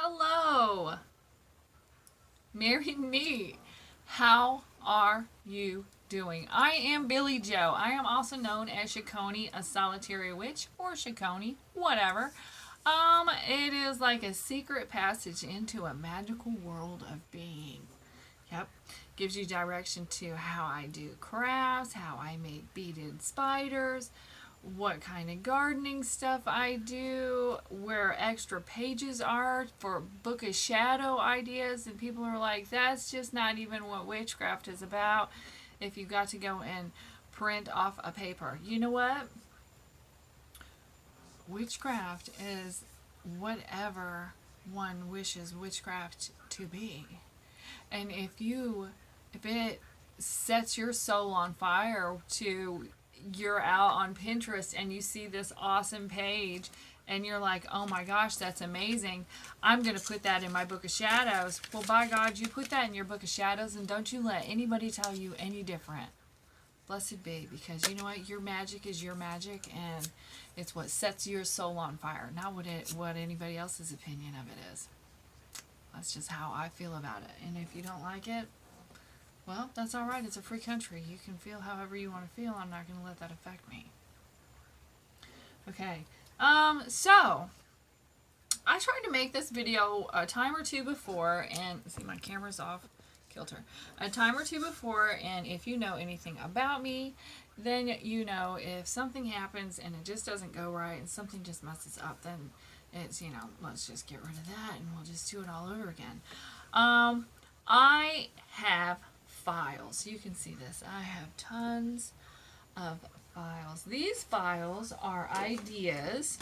Hello, marry me. How are you doing? I am Billy Joe. I am also known as Shakoni, a solitary witch, or Shakoni, whatever. It is like a secret passage into a magical world of being. Yep. Gives you direction to how I do crafts, how I make beaded spiders, what kind of gardening stuff I do, where extra pages are for Book of Shadow ideas, and people are like, that's just not even what witchcraft is about if you got to go and print off a paper. You know what? Witchcraft is whatever one wishes witchcraft to be. And if it sets your soul on fire to you're out on Pinterest and you see this awesome page and you're like, oh my gosh, that's amazing. I'm going to put that in my Book of Shadows. Well, by God, you put that in your Book of Shadows and don't you let anybody tell you any different. Blessed be, because you know what? Your magic is your magic and it's what sets your soul on fire, not what anybody else's opinion of it is. That's just how I feel about it. And if you don't like it, well, that's all right. It's a free country. You can feel however you want to feel. I'm not going to let that affect me. Okay. So I tried to make this video a time or two before, and see, my camera's off kilter. A time or two before, and if you know anything about me, then you know if something happens and it just doesn't go right and something just messes up, then it's, let's just get rid of that and we'll just do it all over again. I have files. You can see this. I have tons of files. These files are ideas.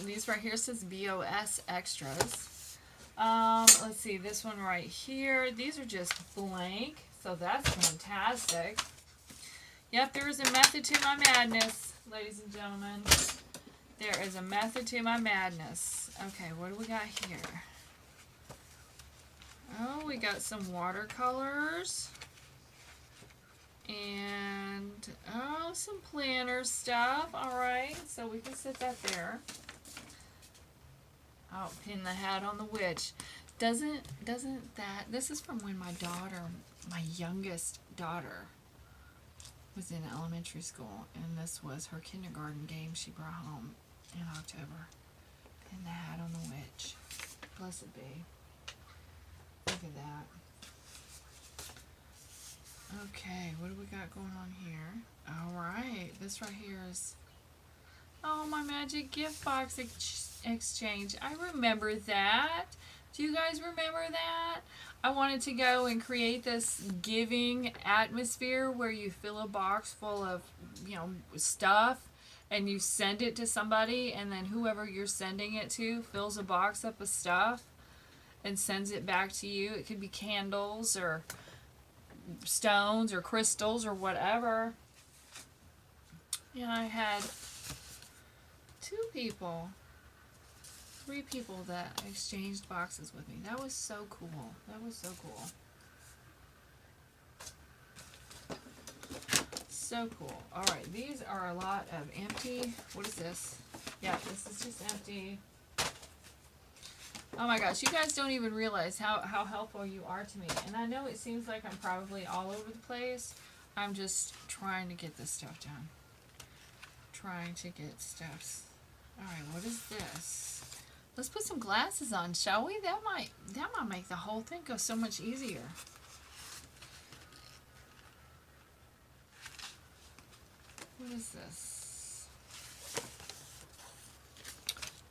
These right here says BOS extras. Let's see, this one right here. These are just blank, so that's fantastic. Yep, there is a method to my madness, ladies and gentlemen. There is a method to my madness. Okay, what do we got here? Oh, we got some watercolors. And, some planner stuff. Alright, so we can set that there. I'll pin the hat on the witch. Doesn't that, this is from when my youngest daughter, was in elementary school, and this was her kindergarten game she brought home in October. Pin the hat on the witch. Blessed be. Look at that. Okay, what do we got going on here? Alright, this right here is, oh, my magic gift box exchange. I remember that. Do you guys remember that? I wanted to go and create this giving atmosphere where you fill a box full of, stuff and you send it to somebody, and then whoever you're sending it to fills a box up of stuff and sends it back to you. It could be candles or stones or crystals or whatever. Yeah, I had 3 people that exchanged boxes with me. That was so cool. That was so cool. So cool. Alright, these are a lot of empty. What is this? Yeah, this is just empty. Oh my gosh, you guys don't even realize how helpful you are to me. And I know it seems like I'm probably all over the place. I'm just trying to get this stuff done. Trying to get stuff. Alright, what is this? Let's put some glasses on, shall we? That might make the whole thing go so much easier. What is this?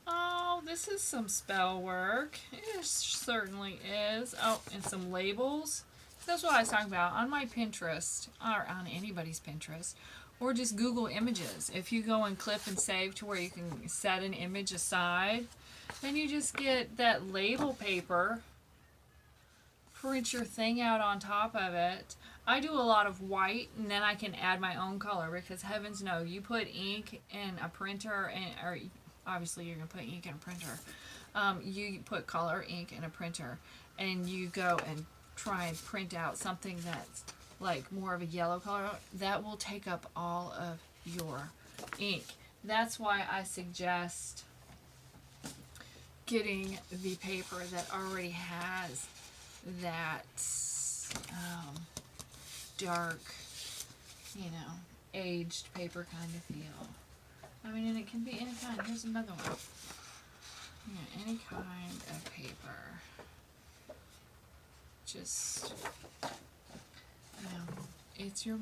Oh, this is some spell work. It certainly is. Oh, and some labels. That's what I was talking about on my Pinterest, or on anybody's Pinterest, or just Google Images. If you go and clip and save to where you can set an image aside, then you just get that label paper, print your thing out on top of it. I do a lot of white, and then I can add my own color, because heavens no, you put ink in a printer, or obviously you're going to put ink in a printer. You put color ink in a printer, and you go and try and print out something that's like more of a yellow color. That will take up all of your ink. That's why I suggest getting the paper that already has that dark, aged paper kind of feel. I mean, and it can be any kind. Here's another one. Any kind of paper. Just, it's your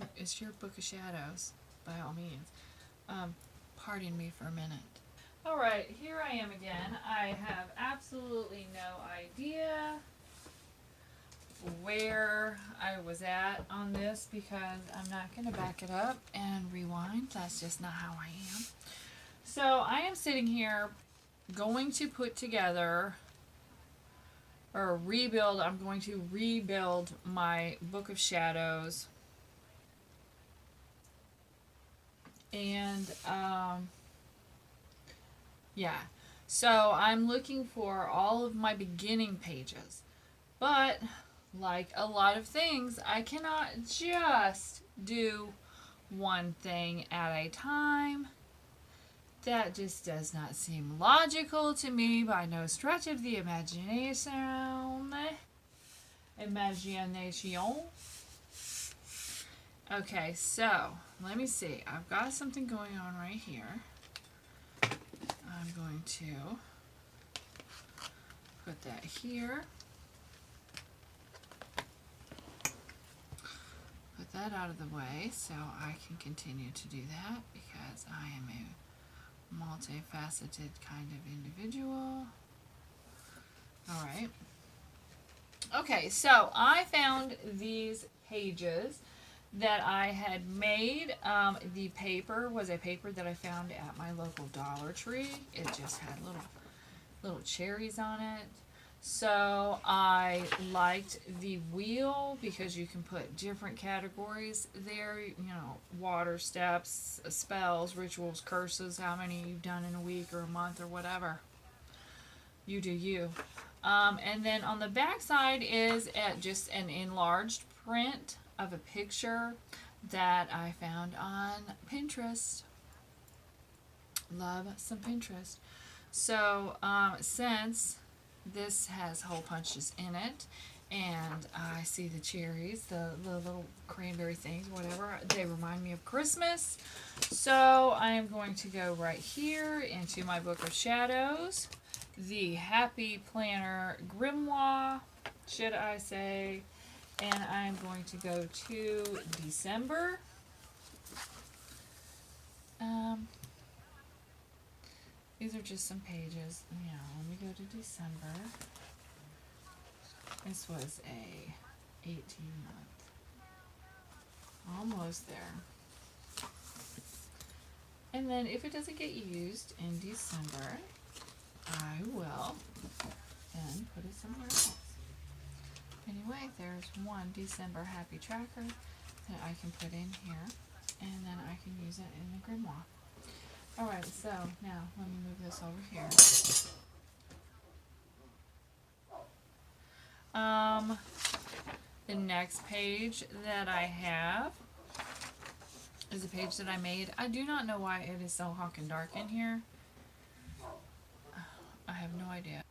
book of shadows, by all means. Pardon me for a minute. Alright, here I am again. I have absolutely no idea where I was at on this because I'm not going to back it up and rewind. That's just not how I am. So I am sitting here going to put together or rebuild. I'm going to rebuild my Book of Shadows. And yeah, so I'm looking for all of my beginning pages, but like a lot of things, I cannot just do one thing at a time. That just does not seem logical to me by no stretch of the imagination. Okay, so let me see. I've got something going on right here. I'm going to put that here. Put that out of the way so I can continue to do that because I am a multifaceted kind of individual. Alright. Okay, so I found these pages that I had made. The paper was a paper that I found at my local Dollar Tree. It just had little cherries on it. So I liked the wheel because you can put different categories there. Water steps, spells, rituals, curses, how many you've done in a week or a month or whatever. You do you. And then on the back side is just an enlarged print of a picture that I found on Pinterest. Love some Pinterest. So since this has hole punches in it and I see the cherries, the little cranberry things, whatever, they remind me of Christmas. So I am going to go right here into my Book of Shadows, the Happy Planner Grimoire, should I say. And I'm going to go to December. These are just some pages. Let me go to December. This was a 18-month. Almost there. And then if it doesn't get used in December, I will then put it somewhere else. Anyway, there's one December happy tracker that I can put in here, and then I can use it in the grimoire. Alright, so now let me move this over here. The next page that I have is a page that I made. I do not know why it is so honkin' dark in here. I have no idea.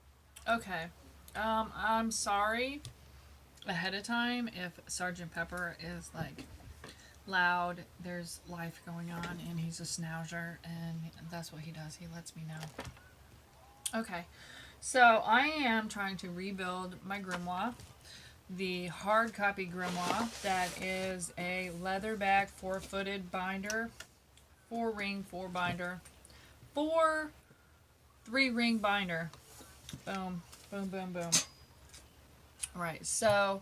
Okay, I'm sorry ahead of time if Sergeant Pepper is like loud. There's life going on and he's a schnauzer and that's what he does. He lets me know. Okay, so I am trying to rebuild my grimoire, the hard copy grimoire that is a leatherback 4-footed binder, 4-ring 4-binder, 3-ring binder. Boom, boom, boom, boom. Right, so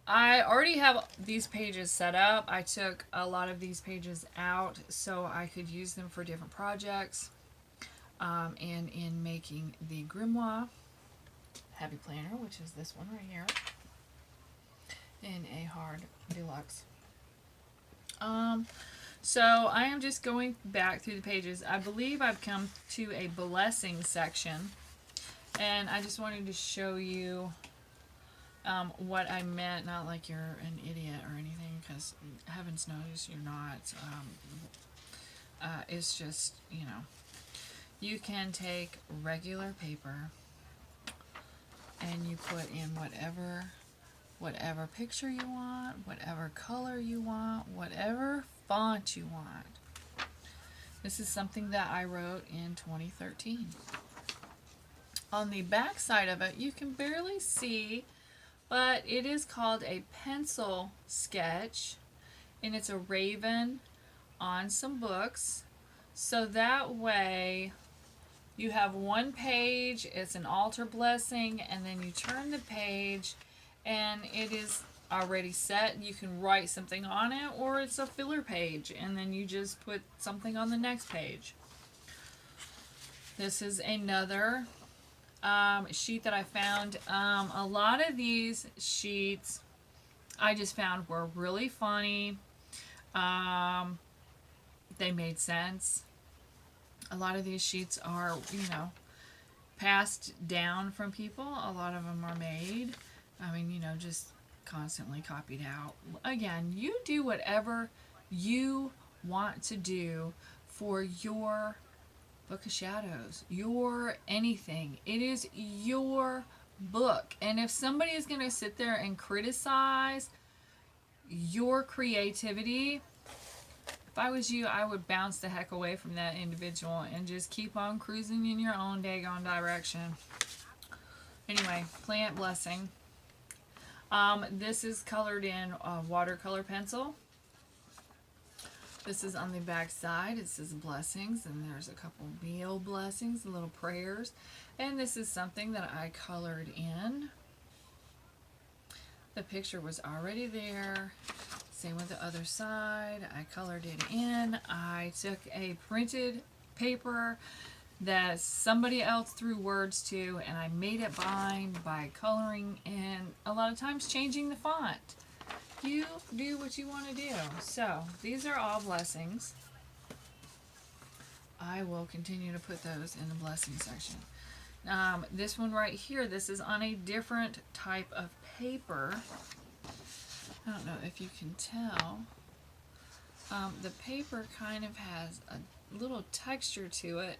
I already have these pages set up. I took a lot of these pages out so I could use them for different projects. And in making the grimoire Happy Planner, which is this one right here, in a hard deluxe. So I am just going back through the pages. I believe I've come to a blessing section, and I just wanted to show you what I meant. Not like you're an idiot or anything, because heavens knows you're not. It's just, You can take regular paper and you put in whatever picture you want, whatever color you want, whatever font you want. This is something that I wrote in 2013. On the back side of it, you can barely see, but it is called a pencil sketch, and it's a raven on some books. So that way you have one page, it's an altar blessing, and then you turn the page and it is already set. You can write something on it, or it's a filler page, and then you just put something on the next page. This is another sheet that I found. A lot of these sheets I just found were really funny. They made sense. A lot of these sheets are, passed down from people. A lot of them are made. Just constantly copied out. Again, you do whatever you want to do for your Book of Shadows, your anything. It is your book. And if somebody is going to sit there and criticize your creativity, if I was you, I would bounce the heck away from that individual and just keep on cruising in your own daggone direction. Anyway, plant blessing. This is colored in watercolor pencil. This is on the back side. It says blessings, and there's a couple meal blessings, little prayers. And this is something that I colored in. The picture was already there. Same with the other side. I colored it in. I took a printed paper that somebody else threw words to, and I made it bind by coloring and a lot of times changing the font. You do what you want to do. So these are all blessings. I will continue to put those in the blessing section. This one right here, this is on a different type of paper. I don't know if you can tell. The paper kind of has a little texture to it.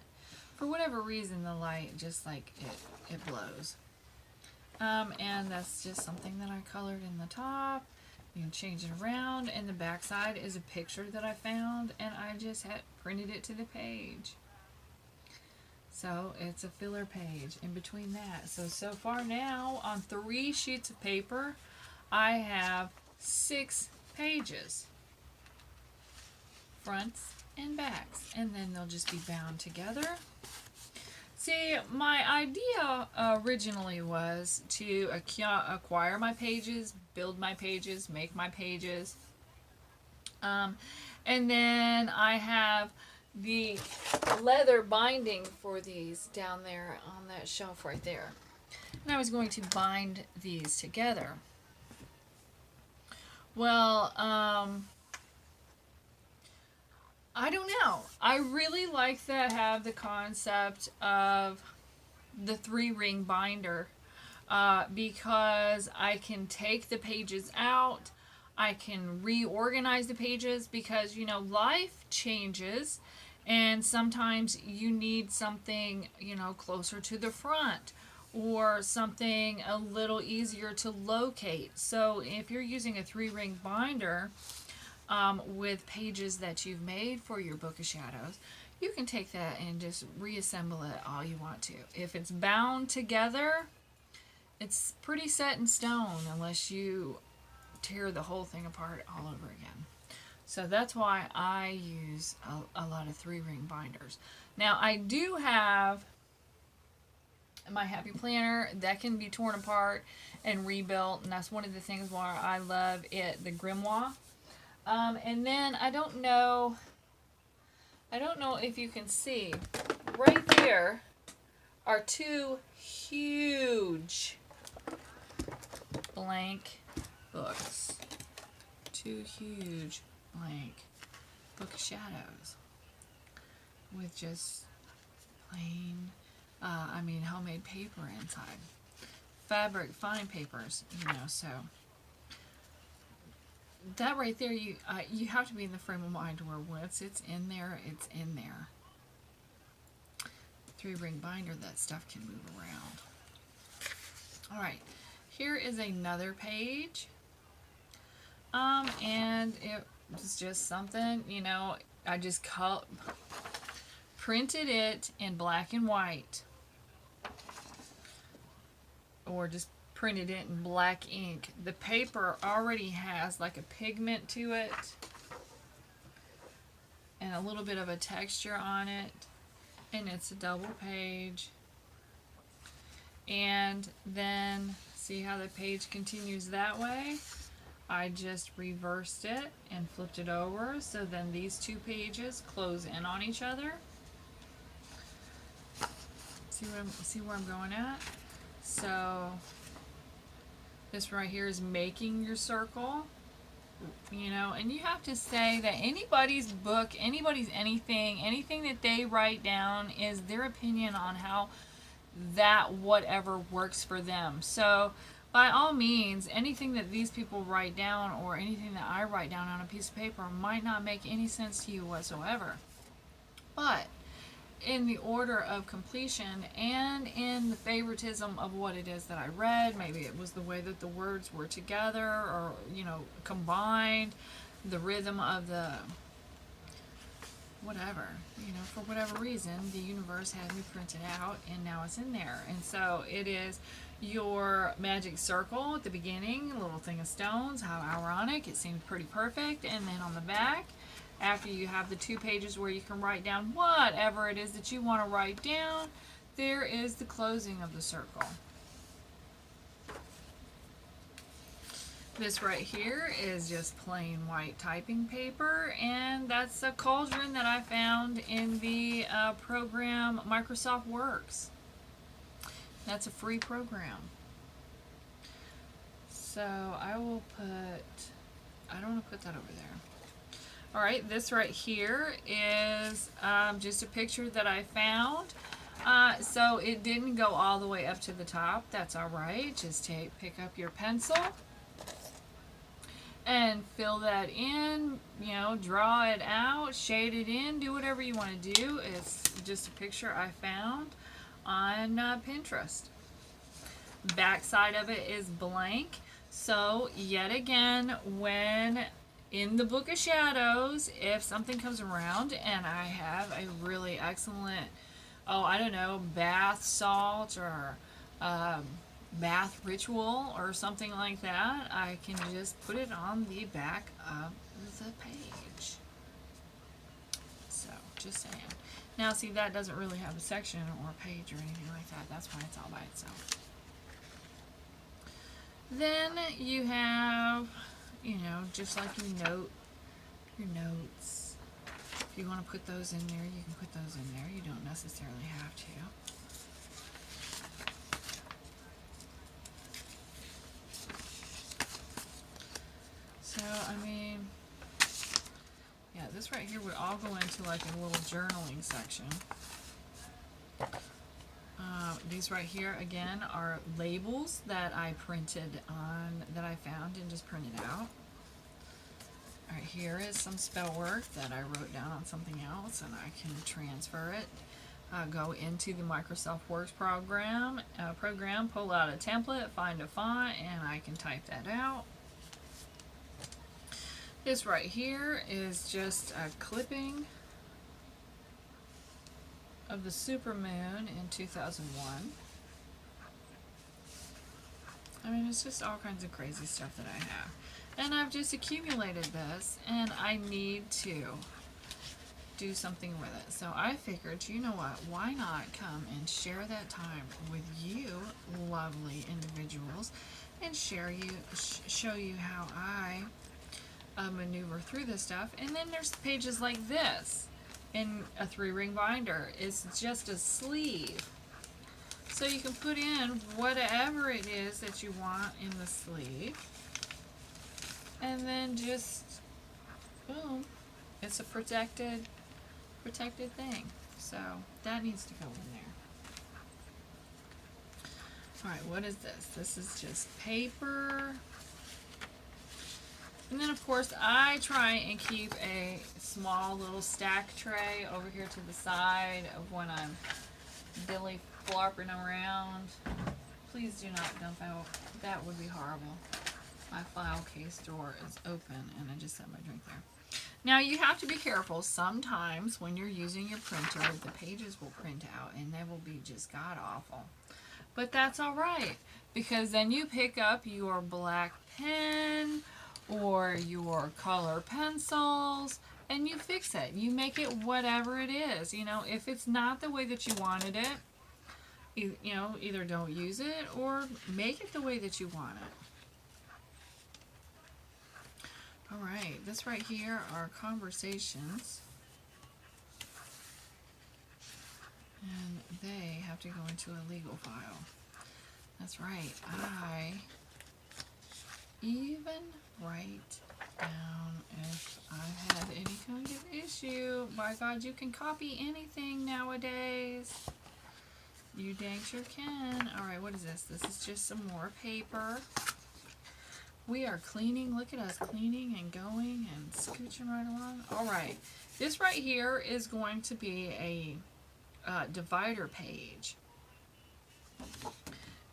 For whatever reason, the light just like it blows. And that's just something that I colored in the top. You can change it around, and the back side is a picture that I found, and I just had printed it to the page. So it's a filler page in between that. So far now, on 3 sheets of paper, I have 6 pages. Fronts and backs. And then they'll just be bound together. See, my idea originally was to acquire my pages, build my pages, make my pages. And then I have the leather binding for these down there on that shelf right there. And I was going to bind these together. Well, I don't know. I really like that have the concept of the 3-ring binder because I can take the pages out. I can reorganize the pages because, life changes, and sometimes you need something, closer to the front or something a little easier to locate. So if you're using a 3-ring binder, with pages that you've made for your Book of Shadows, you can take that and just reassemble it all you want to. If it's bound together, it's pretty set in stone unless you tear the whole thing apart all over again. So that's why I use a lot of 3-ring binders. Now I do have my Happy Planner that can be torn apart and rebuilt, and that's one of the things why I love it, the grimoire. And then I don't know if you can see, right there are 2 huge blank books. 2 huge blank Book of Shadows with just plain, homemade paper inside. Fabric, fine papers, so. That right there, you have to be in the frame of mind where once it's in there, it's in there. 3-ring binder, that stuff can move around. All right, here is another page. And it was just something, you know, I just printed it in black and white, or just printed it in black ink. The paper already has like a pigment to it and a little bit of a texture on it, and it's a double page. And then see how the page continues that way? I just reversed it and flipped it over, so then these two pages close in on each other. See where I'm going at? So this right here is making your circle, you know, and you have to say that anybody's book, anybody's anything that they write down is their opinion on how that whatever works for them. So by all means, anything that these people write down or anything that I write down on a piece of paper might not make any sense to you whatsoever. But in the order of completion and in the favoritism of what it is that I read, maybe it was the way that the words were together or, you know, combined, the rhythm of the whatever, you know, for whatever reason, the universe had me printed out and now it's in there. And so it is your magic circle at the beginning, a little thing of stones, how ironic, it seemed pretty perfect. And then on the back, after you have the 2 pages where you can write down whatever it is that you want to write down, there is the closing of the circle. This right here is just plain white typing paper, and that's a cauldron that I found in the program Microsoft Works. That's a free program. So I will I don't want to put that over there. Alright, this right here is just a picture that I found. So it didn't go all the way up to the top. That's alright. Just pick up your pencil and fill that in, you know, draw it out, shade it in, do whatever you want to do. It's just a picture I found on Pinterest. Back side of it is blank. So yet again, when in the Book of Shadows, if something comes around and I have a really excellent, I don't know, bath salt or bath ritual or something like that, I can just put it on the back of the page. So, just saying. Now, see, that doesn't really have a section or a page or anything like that. That's why it's all by itself. Then you have, you know, just like your notes. If you want to put those in there, you can put those in there. You don't necessarily have to. So, I mean, yeah, this right here would all go into like a little journaling section. These right here, again, are labels that I printed on, that I found and just printed out. Alright, here is some spell work that I wrote down on something else, and I can transfer it. Go into the Microsoft Works program, pull out a template, find a font, and I can type that out. This right here is just a clipping of the supermoon in 2001. I mean, it's just all kinds of crazy stuff that I have. And I've just accumulated this, and I need to do something with it. So I figured, you know what, why not come and share that time with you lovely individuals and show you how I maneuver through this stuff. And then there's pages like this in a 3-ring binder. It's just a sleeve. So you can put in whatever it is that you want in the sleeve. And then just, boom, it's a protected thing. So that needs to go in there. Alright, what is this? This is just paper. And then, of course, I try and keep a small little stack tray over here to the side of when I'm dilly flopping around. Please do not dump out. That would be horrible. My file case door is open and I just set my drink there. Now you have to be careful. Sometimes when you're using your printer, the pages will print out and they will be just god awful. But that's all right, because then you pick up your black pen or your color pencils and you fix it. You make it whatever it is. You know, if it's not the way that you wanted it, you know, either don't use it or make it the way that you want it. All right, this right here are conversations. And they have to go into a legal file. That's right, I even write down if I've had any kind of issue. By God, you can copy anything nowadays. You dang sure can. All right, what is this? This is just some more paper. We are cleaning. Look at us cleaning and going and scooching right along. All right, this right here is going to be a divider page.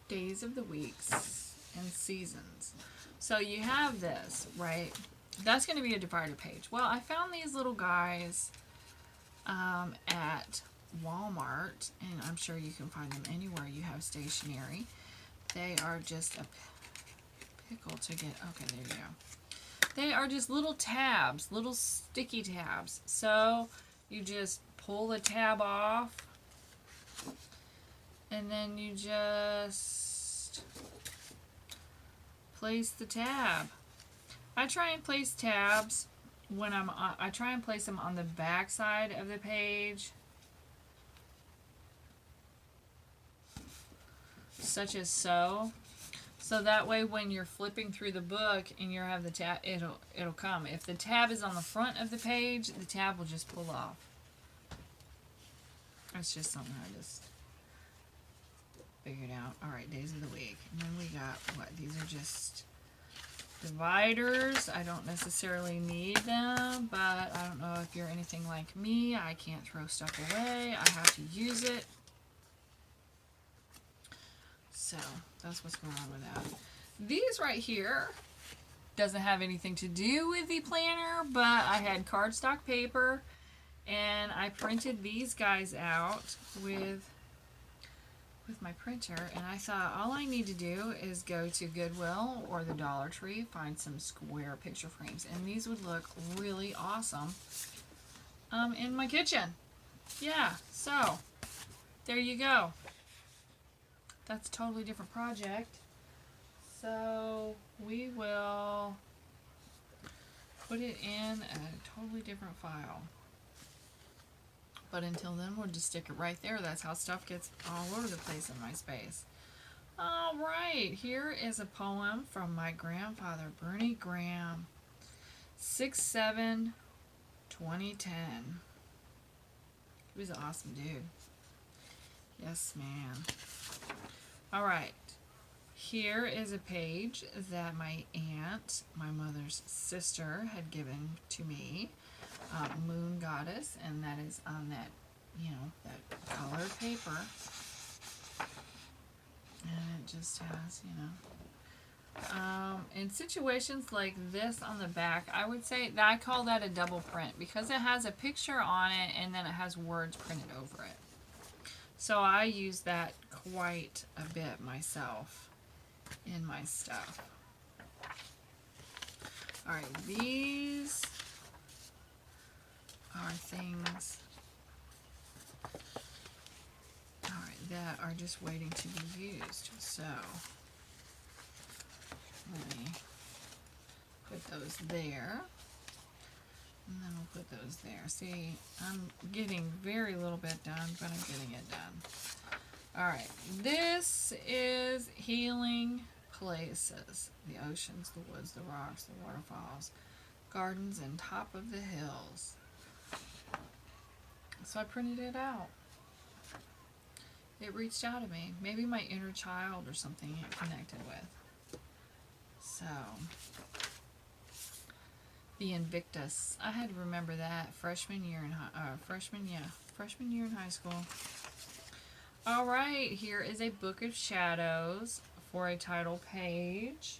Days of the weeks and seasons. So you have this, right? That's going to be a divider page. Well, I found these little guys at Walmart, and I'm sure you can find them anywhere you have stationery. They are just a pickle to get. Okay, there you go. They are just little tabs, little sticky tabs. So you just pull the tab off, and then you just place the tab. I try and place tabs when I try and place them on the back side of the page, such as so. So that way when you're flipping through the book and you have the tab, it'll come. If the tab is on the front of the page, the tab will just pull off. That's just something I just figured out. All right, days of the week. And then we got, what, these are just dividers. I don't necessarily need them, but I don't know if you're anything like me. I can't throw stuff away. I have to use it. So that's what's going on with that. These right here doesn't have anything to do with the planner, but I had cardstock paper and I printed these guys out with my printer, and I thought all I need to do is go to Goodwill or the Dollar Tree, find some square picture frames, and these would look really awesome in my kitchen. Yeah, so there you go. That's a totally different project. So we will put it in a totally different file. But until then, we'll just stick it right there. That's how stuff gets all over the place in my space. All right, here is a poem from my grandfather, Bernie Graham, 6/7/2010. He was an awesome dude. Yes, man. All right, here is a page that my aunt, my mother's sister, had given to me. Moon Goddess, and that is on that, you know, that colored paper. And it just has, you know, in situations like this on the back, I would say that I call that a double print because it has a picture on it and then it has words printed over it. So I use that quite a bit myself in my stuff. All right, these are things, all right, that are just waiting to be used. So let me put those there, and then we'll put those there. See, I'm getting very little bit done, but I'm getting it done. All right, this is healing places: the oceans, the woods, the rocks, the waterfalls, gardens, and top of the hills. So I printed it out. It reached out to me. Maybe my inner child or something it connected with. So, the Invictus. I had to remember that freshman year in high school. Alright, here is a book of shadows for a title page.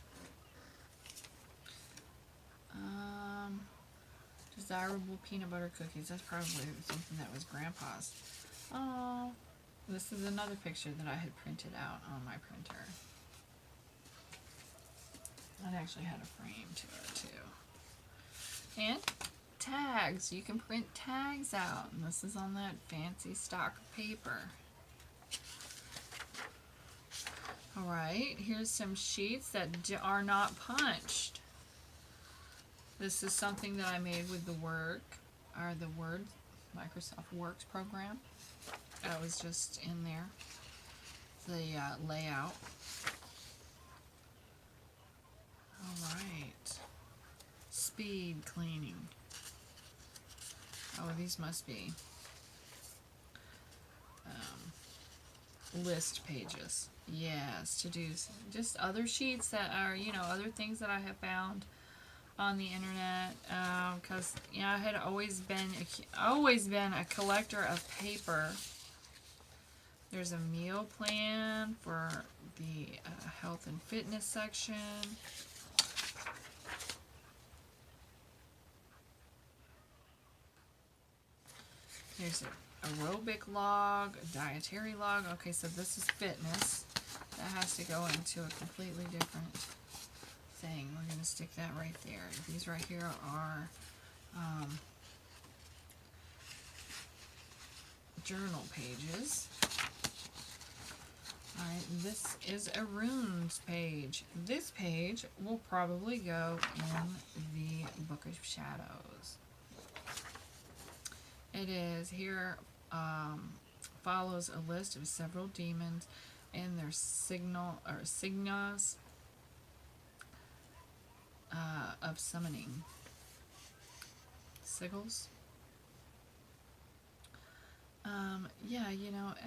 Desirable peanut butter cookies. That's probably something that was Grandpa's. Oh, this is another picture that I had printed out on my printer. It actually had a frame to it too. And tags. You can print tags out. And this is on that fancy stock paper. Alright, here's some sheets that are not punched. This is something that I made with the Word Microsoft Works program. That was just in there. The layout. Alright. Speed cleaning. Oh, these must be list pages. Yes, to do just other sheets that are, other things that I have found on the internet, because I had always been a collector of paper. There's a meal plan for the health and fitness section. There's an aerobic log, a dietary log. Okay, so this is fitness. That has to go into a completely different thing. We're going to stick that right there. These right here are journal pages. Alright, this is a runes page. This page will probably go in the Book of Shadows. It is here, follows a list of several demons and their signas of summoning. Sigils. Yeah,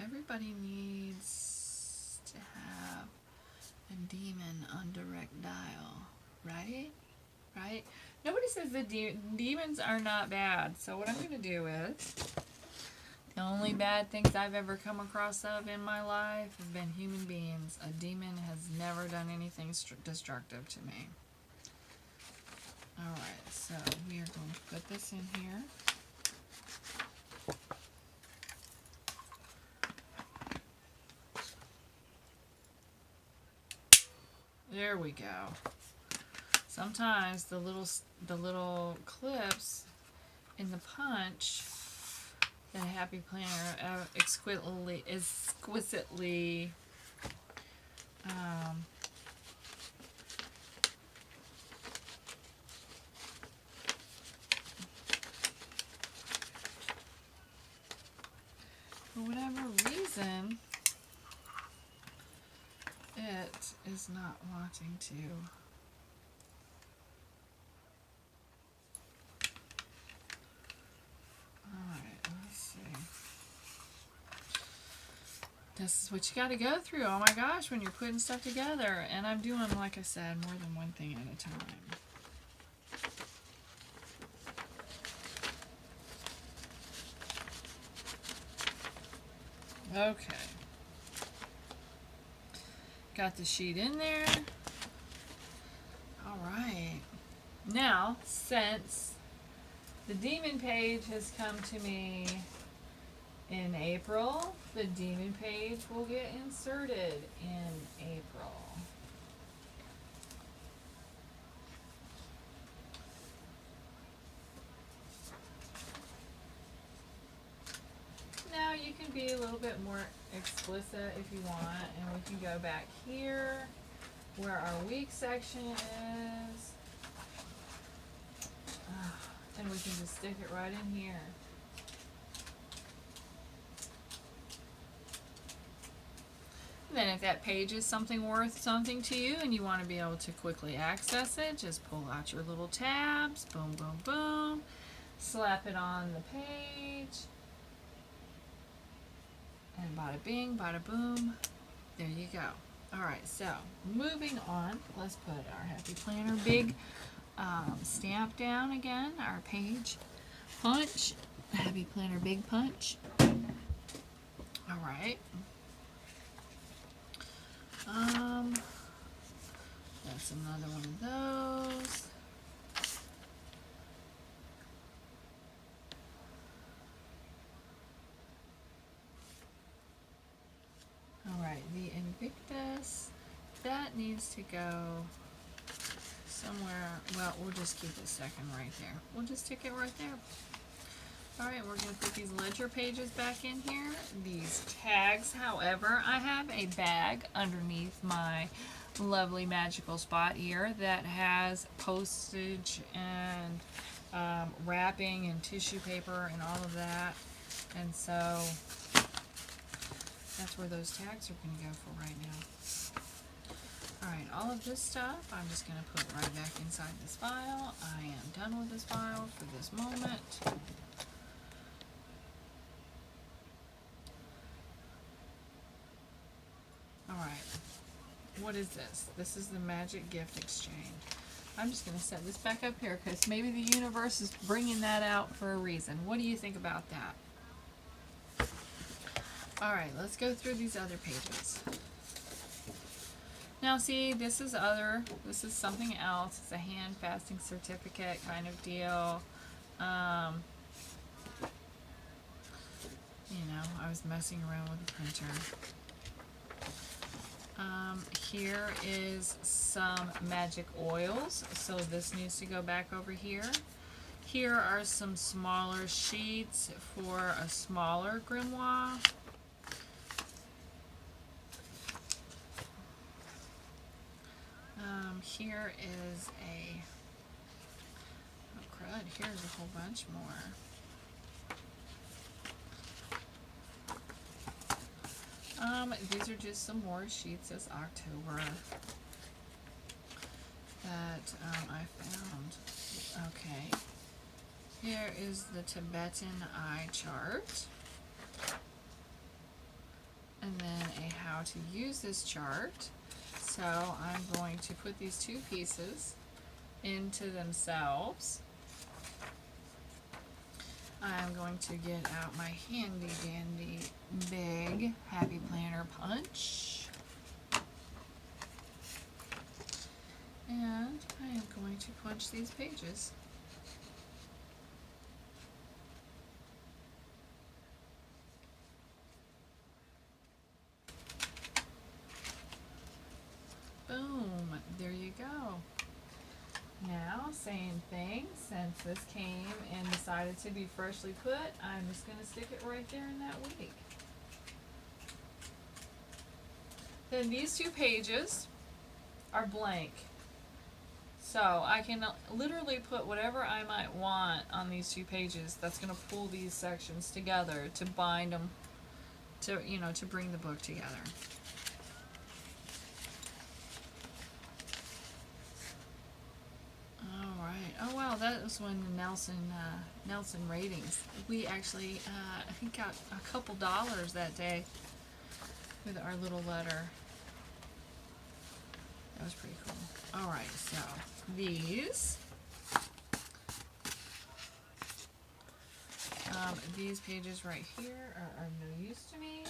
everybody needs to have a demon on direct dial, right? Right? Nobody says the demons are not bad. So what I'm going to do is, the only bad things I've ever come across in my life have been human beings. A demon has never done anything destructive to me. Alright, so we are going to put this in here. There we go. Sometimes the little clips in the punch, the Happy Planner exquisitely for whatever reason, it is not wanting to. Alright, let's see. This is what you got to go through. Oh my gosh, when you're putting stuff together. And I'm doing, like I said, more than one thing at a time. Okay. Got the sheet in there. Alright. Now, since the demon page has come to me in April, the demon page will get inserted in April. Now you can be a little bit more explicit if you want, and we can go back here where our week section is, and we can just stick it right in here. And then if that page is worth something to you and you want to be able to quickly access it, just pull out your little tabs, boom, boom, boom, slap it on the page, and bada bing, bada boom, there you go. Alright, so moving on, let's put our Happy Planner big stamp down again, our page punch, Happy Planner big punch. Alright, That's another one of those. Alright, the Invictus, that needs to go somewhere. Well, we'll just keep it second right there. We'll just stick it right there. Alright, we're going to put these ledger pages back in here. These tags, however, I have a bag underneath my lovely magical spot here that has postage and wrapping and tissue paper and all of that. And so that's where those tags are going to go for right now. Alright, all of this stuff I'm just going to put right back inside this file. I am done with this file for this moment. Alright, what is this? This is the Magic Gift Exchange. I'm just going to set this back up here because maybe the universe is bringing that out for a reason. What do you think about that? Alright, let's go through these other pages. Now see, this is something else. It's a hand fasting certificate kind of deal. You know, I was messing around with the printer. Here is some magic oils, so this needs to go back over here. Here are some smaller sheets for a smaller grimoire. Here is oh crud, here's a whole bunch more. These are just some more sheets as October that I found. Okay, here is the Tibetan eye chart, and then a how to use this chart. So I'm going to put these two pieces into themselves. I'm going to get out my handy dandy big Happy Planner punch. And I am going to punch these pages. Boom, there you go. Now, same thing, since this came and decided to be freshly put, I'm just going to stick it right there in that week. Then these two pages are blank. So I can literally put whatever I might want on these two pages that's going to pull these sections together to bind them, to, you know, to bring the book together. Oh wow, that was when the Nelson ratings. We actually, I think, got a couple dollars that day with our little letter. That was pretty cool. All right, so these pages right here are no use to me.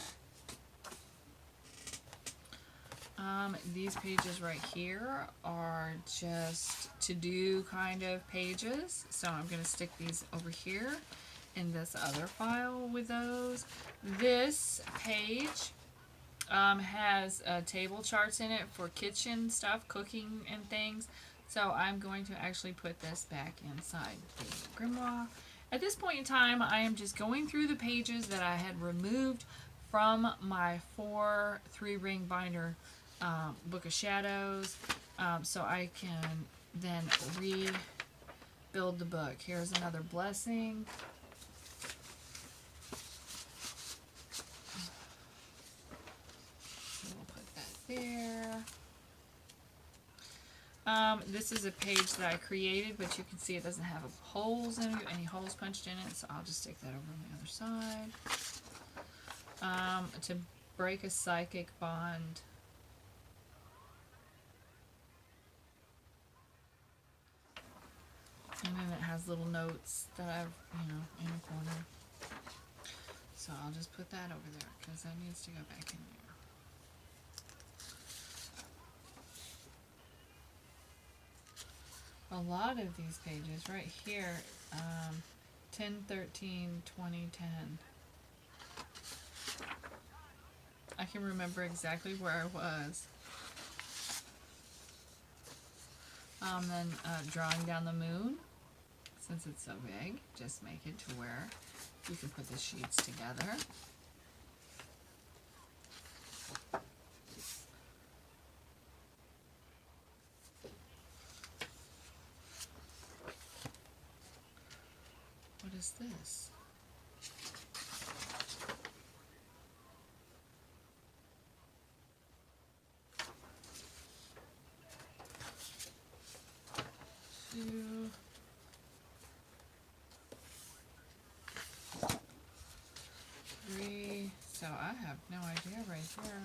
These pages right here are just to-do kind of pages, so I'm going to stick these over here in this other file with those. This page has table charts in it for kitchen stuff, cooking and things, so I'm going to actually put this back inside the grimoire. At this point in time, I am just going through the pages that I had removed from my 3-ring binder Book of Shadows, so I can then rebuild the book. Here's another blessing. So we'll put that there. This is a page that I created, but you can see it doesn't have holes in it, any holes punched in it, so I'll just stick that over on the other side. To break a psychic bond. And then it has little notes that I've, in the corner. So I'll just put that over there because that needs to go back in there. a lot of these pages right here, 10/13/2010. I can remember exactly where I was. Then drawing down the moon, since it's so big, just make it to where you can put the sheets together. What is this? Two, three. So I have no idea right there.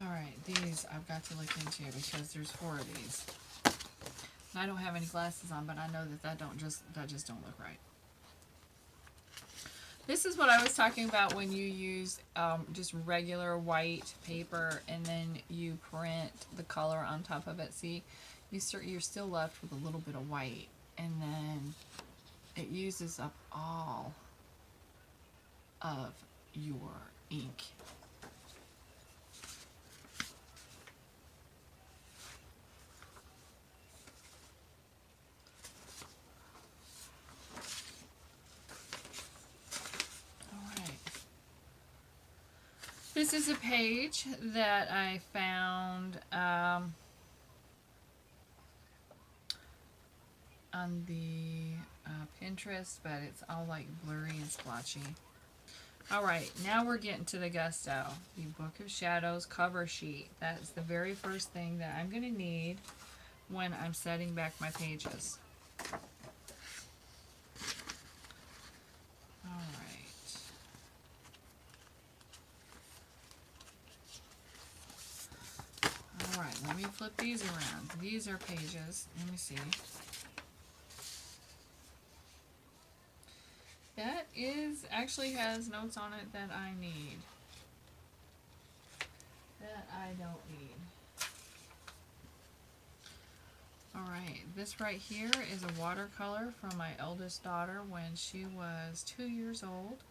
Alright, these I've got to look into because there's 4 of these. And I don't have any glasses on, but I know that just don't look right. This is what I was talking about when you use just regular white paper and then you print the color on top of it. See, you're still left with a little bit of white, and then it uses up all of your ink. This is a page that I found on the Pinterest, but it's all like blurry and splotchy. Alright, now we're getting to the gusto. The Book of Shadows cover sheet. That's the very first thing that I'm going to need when I'm setting back my pages. Alright, let me flip these around. These are pages. Let me see. That actually has notes on it that I need. That I don't need. Alright, this right here is a watercolor from my eldest daughter when she was 2 years old.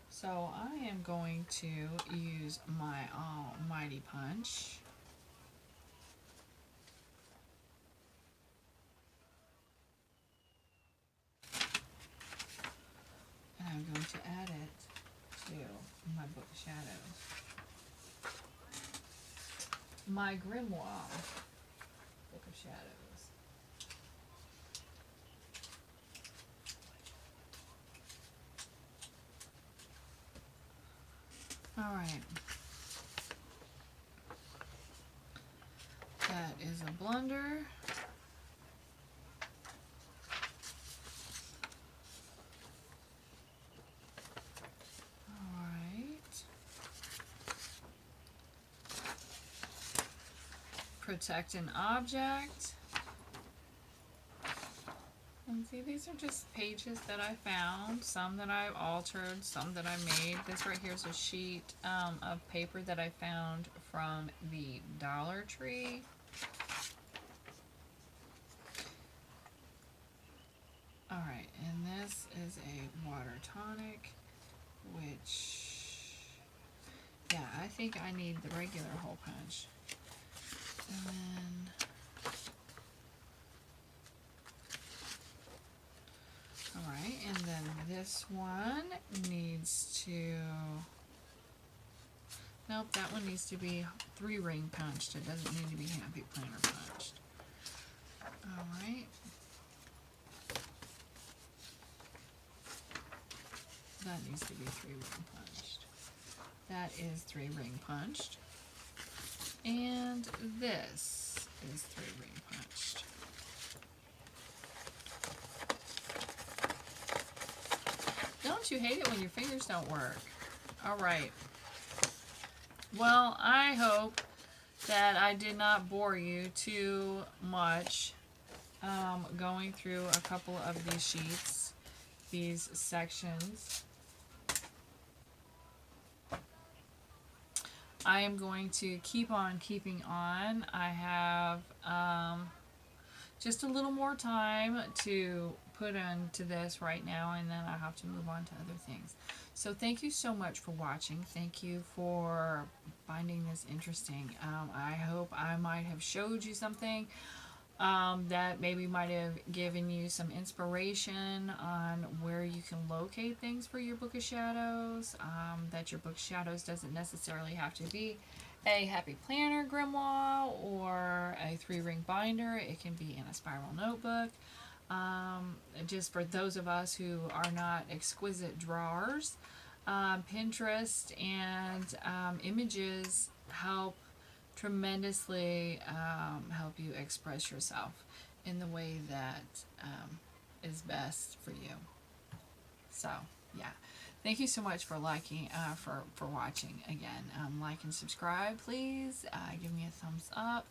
So I am going to use my almighty punch. And I'm going to add it to my Book of Shadows. My grimoire, Book of Shadows. Alright. That is a blender. Protect an object. And see, these are just pages that I found, some that I've altered, some that I made. This right here is a sheet of paper that I found from the Dollar Tree. Alright, and this is a water tonic, which, yeah, I think I need the regular hole punch. And then, alright, and then this one needs to, nope, that one needs to be 3-ring punched. It doesn't need to be happy planner punched. Alright. That needs to be 3-ring punched. That is 3-ring punched. And this is 3-ring punched. Don't you hate it when your fingers don't work? Alright. Well, I hope that I did not bore you too much going through a couple of these sheets, these sections. I am going to keep on keeping on. I have just a little more time to put into this right now, and then I have to move on to other things. So thank you so much for watching. Thank you for finding this interesting. I hope I might have showed you something that maybe might have given you some inspiration on where you can locate things for your Book of Shadows. That your Book of Shadows doesn't necessarily have to be a Happy Planner grimoire or a 3-ring binder. It can be in a spiral notebook. Just for those of us who are not exquisite drawers, Pinterest and images help tremendously help you express yourself in the way that is best for you. So, yeah. Thank you so much for liking, for watching again. Like and subscribe, please. Give me a thumbs up.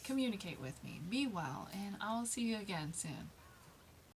Communicate with me. Be well, and I'll see you again soon.